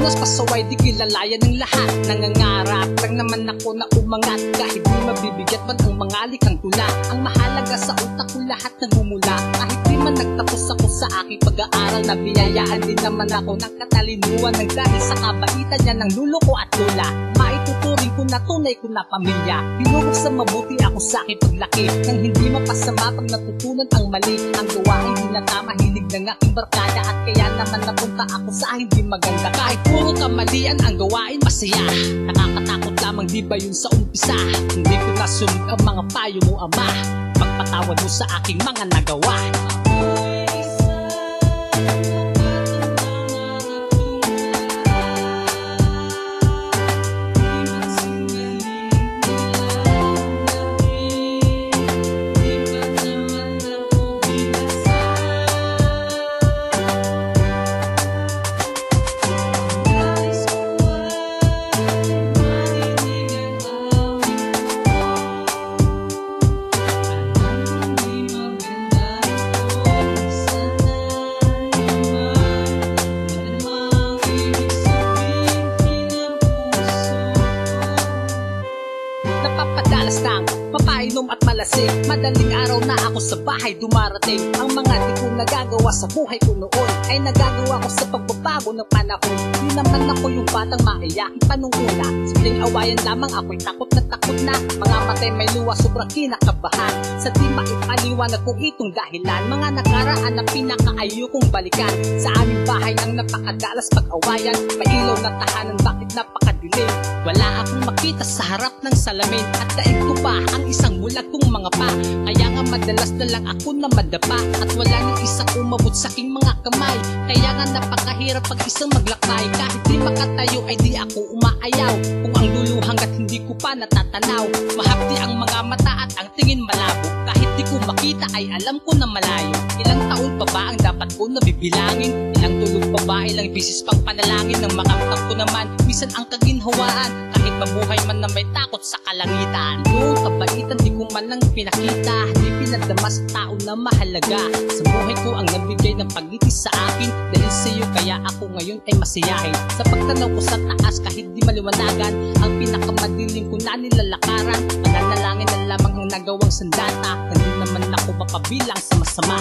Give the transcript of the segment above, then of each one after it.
Lunas pasaway di kilalayan ng lahat. Nangangarap lang naman ako na umangat, kahit di mabibigat man ang mga likhang tula. Ang mahalaga sa utak ko lahat nagmumula, kahit di man nagtapos ako sa aking pag-aaral. Nabiyayaan din naman ako ng katalinuhan, ng dahil sa kabaitan niya ng lulo ko at lola. Maituturing ko na tunay ko na pamilya. Tinurok sa mabuti ako sa aking paglaki, nang hindi mapasama pag natutunan ang mali. Ang gawain hindi na tama, hilig ng aking barkada, at kaya naman napunta ako sa hindi maganda. Kahit puro kamalian ang gawain masaya, nakakatakot lamang di ba yun sa umpisa? Hindi ko nasunod ang mga payo mo ama, pagpatawad mo sa aking mga nagawa. Napapadalas ng papainom at malasing, madaling araw na ako sa bahay dumarating. Ang mga di ko nagagawa sa buhay ko noon ay nagagawa ko sa pagbabago ng panahon. Di naman ako yung batang maiyakin pa nung una, simpleng awayan lamang ako'y takot na. Mga matay may luwa, sobrang kinakabahan, sa di maipaliwanag ko itong dahilan. Mga nakaraan na pinakaayo kong balikan, sa aming bahay ang napakadalas pag-awayan. May ilaw na tahanan, bakit napakadilim? Wala akong makita sa harap ng salamin, at daig ko pa ang isang bulag kong mga pa. Kaya nga madalas na lang ako na madapa, at wala ni isang umabot sa aking mga kamay. Kaya nga napakahirap pag isang maglakay, kahit di makatayo ay di ako umaayaw. Kung ang dulo hanggat hindi ko pa natatanaw, mahapdi ang mga mata at ang tingin malabo. Kahit di ko makita ay alam ko na malayo. Ilang taon pa ba ang dapat ko nabibilangin? Ilang tulog pa ba, ilang bisis pang panalangin? Nang makamtang ko naman minsan ang kaginhawaan, kahit mabuhay man na may takot sa kalangitan. Yung kabaitan di ko man lang pinakita, di pinadama sa tao na mahalaga. Sa buhay ko ang nabigay ng pagngiti sa akin, dahil sa iyo kaya ako ngayon ay masiyahin. Sa pagtanaw ko sa taas kahit di maliwanagan, ang pinakamadilim ko na nilalakaran. Pananalangin na lamang ang nagawang sandata, hindi naman ako mapabilang sa masama.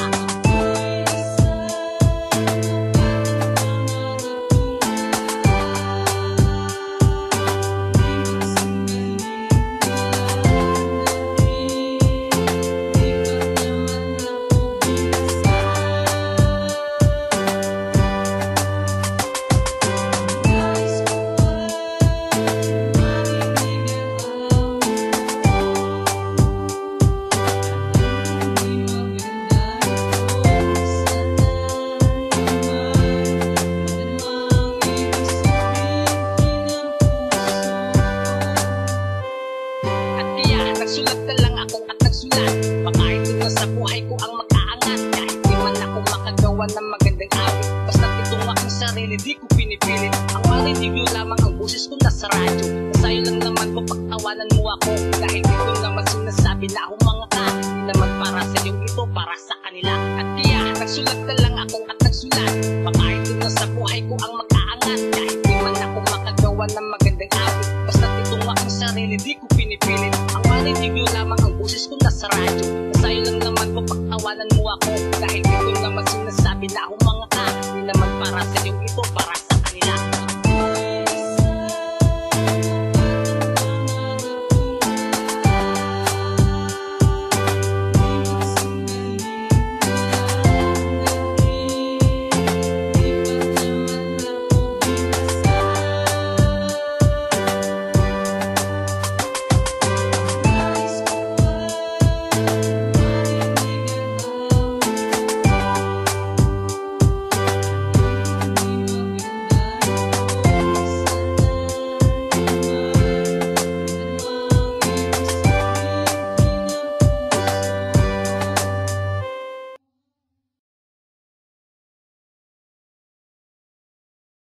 Nagsulat na lang ako at nagsulat, makaintod na sa buhay ko ang makaangat. Kahit di man ako makagawa ng magandang awit, basta itong aking sarili di ko pinipilit. Ang marinig mo lamang ang boses ko nasa radyo, sa'yo lang naman ko pagtawanan mo ako. Dahil di ko naman sinasabi na ako mga ka, di naman para sa'yo ito, para sa kanila. At kaya nagsulat na lang ako at nagsulat, makaintod na sa buhay ko ang makaangat. Kahit di man ako makagawa ng magandang awit, basta itong aking sarili di ko pinipilit. Ang marinig mo lamang ang boses ko nasa radyo, sa'yo lang naman ko pagtawanan mo ako. Dahil di ko naman sinasabi na ako